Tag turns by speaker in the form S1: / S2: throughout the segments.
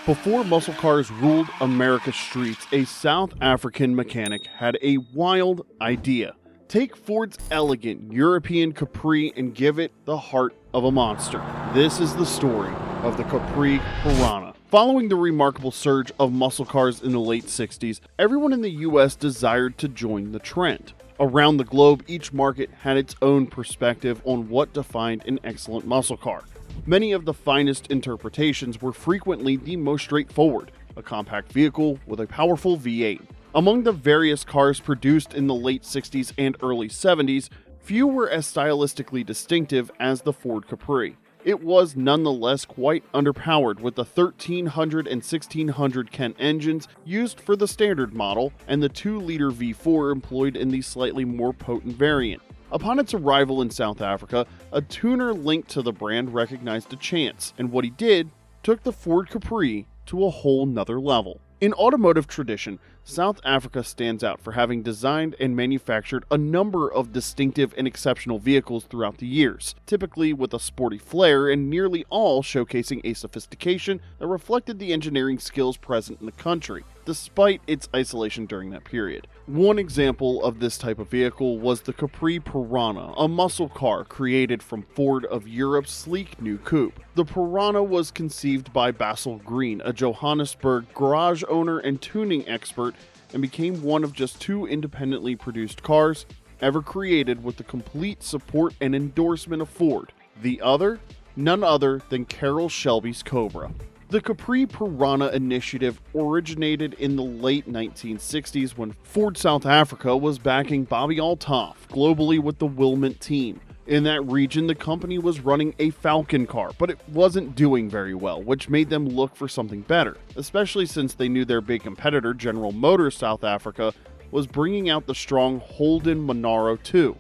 S1: Before muscle cars ruled America's streets, a South African mechanic had a wild idea. Take Ford's elegant European Capri and give it the heart of a monster. This is the story of the Capri Perana. Following the remarkable surge of muscle cars in the late 60s, everyone in the US desired to join the trend. Around the globe, each market had its own perspective on what defined an excellent muscle car. Many of the finest interpretations were frequently the most straightforward, a compact vehicle with a powerful V8. Among the various cars produced in the late 60s and early 70s, few were as stylistically distinctive as the Ford Capri. It was nonetheless quite underpowered, with the 1300 and 1600 Kent engines used for the standard model and the 2-liter V4 employed in the slightly more potent variant. Upon its arrival in South Africa, a tuner linked to the brand recognized a chance, and what he did took the Ford Capri to a whole nother level. In automotive tradition, South Africa stands out for having designed and manufactured a number of distinctive and exceptional vehicles throughout the years, typically with a sporty flair and nearly all showcasing a sophistication that reflected the engineering skills present in the country, despite its isolation during that period. One example of this type of vehicle was the Capri Perana, a muscle car created from Ford of Europe's sleek new coupe. The Perana was conceived by Basil Green, a Johannesburg garage owner and tuning expert, and became one of just 2 independently produced cars ever created with the complete support and endorsement of Ford. The other? None other than Carroll Shelby's Cobra. The Capri Perana initiative originated in the late 1960s when Ford South Africa was backing Bobby Althoff globally with the Wilmot team. In that region, the company was running a Falcon car, but it wasn't doing very well, which made them look for something better, especially since they knew their big competitor, General Motors South Africa, was bringing out the strong Holden Monaro 2.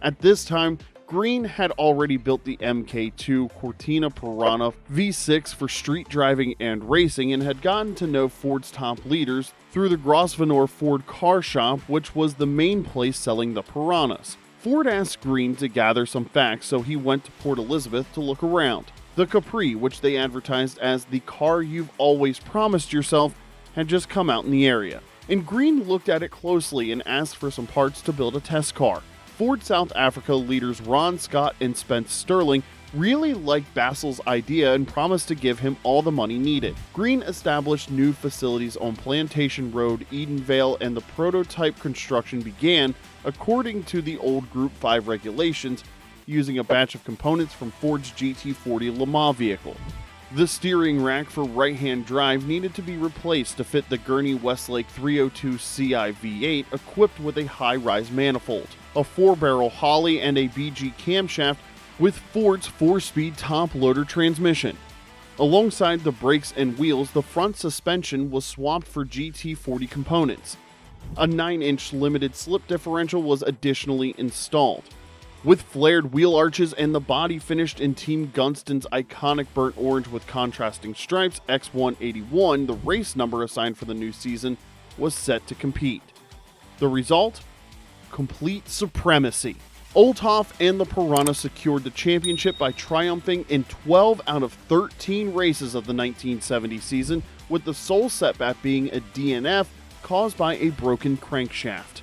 S1: At this time, Green had already built the MK2 Cortina Perana V6 for street driving and racing and had gotten to know Ford's top leaders through the Grosvenor Ford car shop, which was the main place selling the Peranas. Ford asked Green to gather some facts, so he went to Port Elizabeth to look around. The Capri, which they advertised as the car you've always promised yourself, had just come out in the area. And Green looked at it closely and asked for some parts to build a test car. Ford South Africa leaders Ron Scott and Spence Sterling really liked Basil's idea and promised to give him all the money needed. Green established new facilities on Plantation Road, Edenvale, and the prototype construction began, according to the old Group 5 regulations, using a batch of components from Ford's GT40 Le Mans vehicle. The steering rack for right-hand drive needed to be replaced to fit the Gurney Westlake 302 Ci V8 equipped with a high-rise manifold, a 4-barrel Holley, and a BG camshaft with Ford's 4-speed top-loader transmission. Alongside the brakes and wheels, the front suspension was swapped for GT40 components. A 9-inch limited slip differential was additionally installed. With flared wheel arches and the body finished in Team Gunston's iconic burnt orange with contrasting stripes, X181, the race number assigned for the new season, was set to compete. The result? Complete supremacy. Althoff and the Perana secured the championship by triumphing in 12 out of 13 races of the 1970 season, with the sole setback being a DNF caused by a broken crankshaft.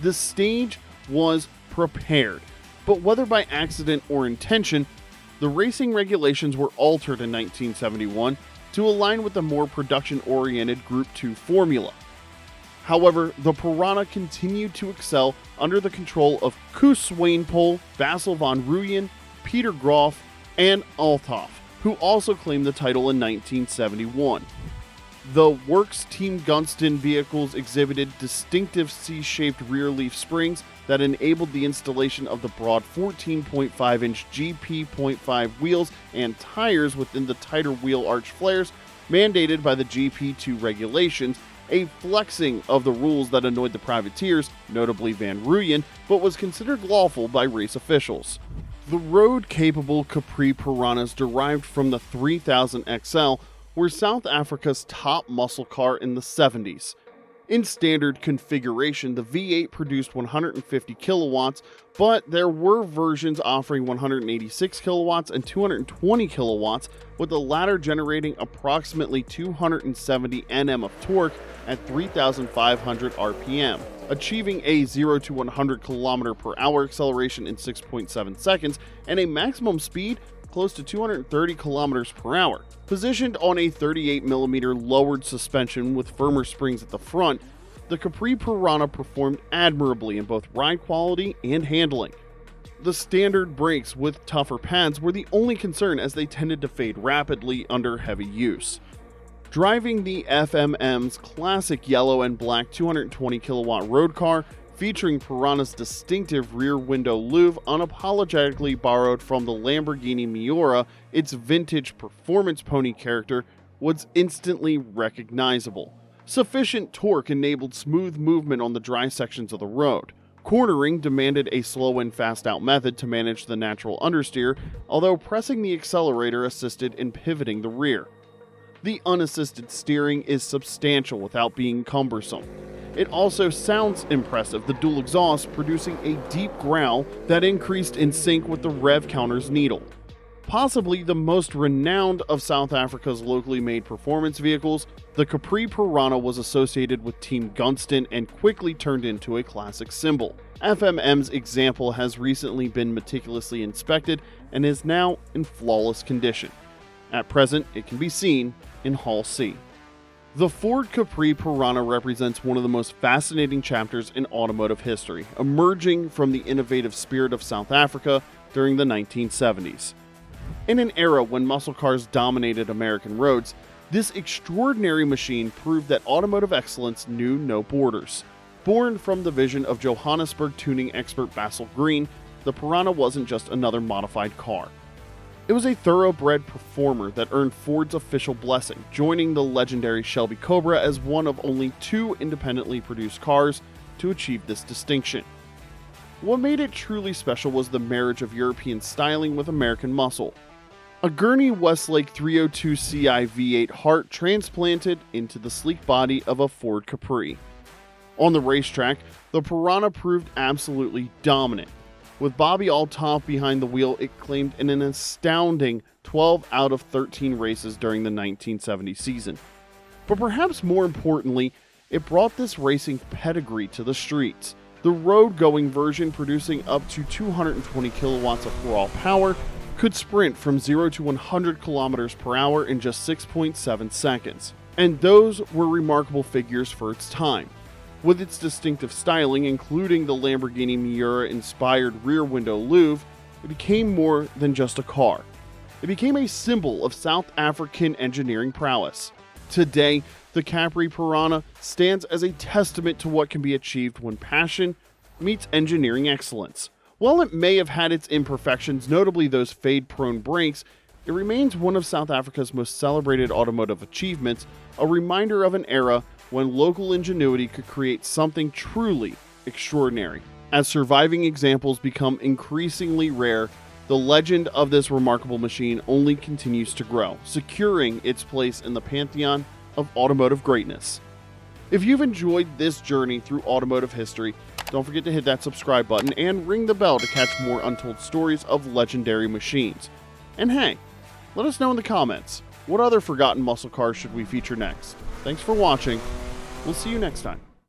S1: The stage was prepared, but whether by accident or intention, the racing regulations were altered in 1971 to align with the more production-oriented Group 2 formula. However, the Perana continued to excel under the control of Koos Swainpole, Basil van Rooyen, Peter Groff, and Althoff, who also claimed the title in 1971. The Works Team Gunston vehicles exhibited distinctive C-shaped rear leaf springs that enabled the installation of the broad 14.5-inch GP.5 wheels and tires within the tighter wheel arch flares mandated by the GP2 regulations, a flexing of the rules that annoyed the privateers, notably Van Rooyen, but was considered lawful by race officials. The road-capable Capri Peranas derived from the 3000 XL were South Africa's top muscle car in the 70s. In standard configuration, the V8 produced 150 kilowatts, but there were versions offering 186 kilowatts and 220 kilowatts, with the latter generating approximately 270 Nm of torque at 3,500 RPM, achieving a 0 to 100 km per hour acceleration in 6.7 seconds and a maximum speed close to 230 kilometers per hour. Positioned on a 38mm lowered suspension with firmer springs at the front, the Capri Perana performed admirably in both ride quality and handling. The standard brakes with tougher pads were the only concern, as they tended to fade rapidly under heavy use. Driving the FMM's classic yellow and black 220 kilowatt road car, featuring Perana's distinctive rear window louve unapologetically borrowed from the Lamborghini Miura, its vintage performance pony character, was instantly recognizable. Sufficient torque enabled smooth movement on the dry sections of the road. Cornering demanded a slow and fast out method to manage the natural understeer, although pressing the accelerator assisted in pivoting the rear. The unassisted steering is substantial without being cumbersome. It also sounds impressive, the dual exhaust producing a deep growl that increased in sync with the rev counter's needle. Possibly the most renowned of South Africa's locally made performance vehicles, the Capri Perana was associated with Team Gunston and quickly turned into a classic symbol. FMM's example has recently been meticulously inspected and is now in flawless condition. At present, it can be seen in Hall C. The Ford Capri Perana represents one of the most fascinating chapters in automotive history, emerging from the innovative spirit of South Africa during the 1970s. In an era when muscle cars dominated American roads, this extraordinary machine proved that automotive excellence knew no borders. Born from the vision of Johannesburg tuning expert Basil Green, the Perana wasn't just another modified car. It was a thoroughbred performer that earned Ford's official blessing, joining the legendary Shelby Cobra as one of only 2 independently produced cars to achieve this distinction. What made it truly special was the marriage of European styling with American muscle. A Gurney Westlake 302 Ci V8 heart transplanted into the sleek body of a Ford Capri. On the racetrack, the Perana proved absolutely dominant. With Bobby Althoff behind the wheel, it claimed an astounding 12 out of 13 races during the 1970 season. But perhaps more importantly, it brought this racing pedigree to the streets. The road-going version, producing up to 220 kilowatts of raw power, could sprint from 0 to 100 kilometers per hour in just 6.7 seconds. And those were remarkable figures for its time. With its distinctive styling, including the Lamborghini Miura-inspired rear window louve, it became more than just a car. It became a symbol of South African engineering prowess. Today, the Capri Perana stands as a testament to what can be achieved when passion meets engineering excellence. While it may have had its imperfections, notably those fade-prone brakes, it remains one of South Africa's most celebrated automotive achievements, a reminder of an era when local ingenuity could create something truly extraordinary. As surviving examples become increasingly rare, the legend of this remarkable machine only continues to grow, securing its place in the pantheon of automotive greatness. If you've enjoyed this journey through automotive history, don't forget to hit that subscribe button and ring the bell to catch more untold stories of legendary machines. And hey, let us know in the comments, what other forgotten muscle cars should we feature next? Thanks for watching. We'll see you next time.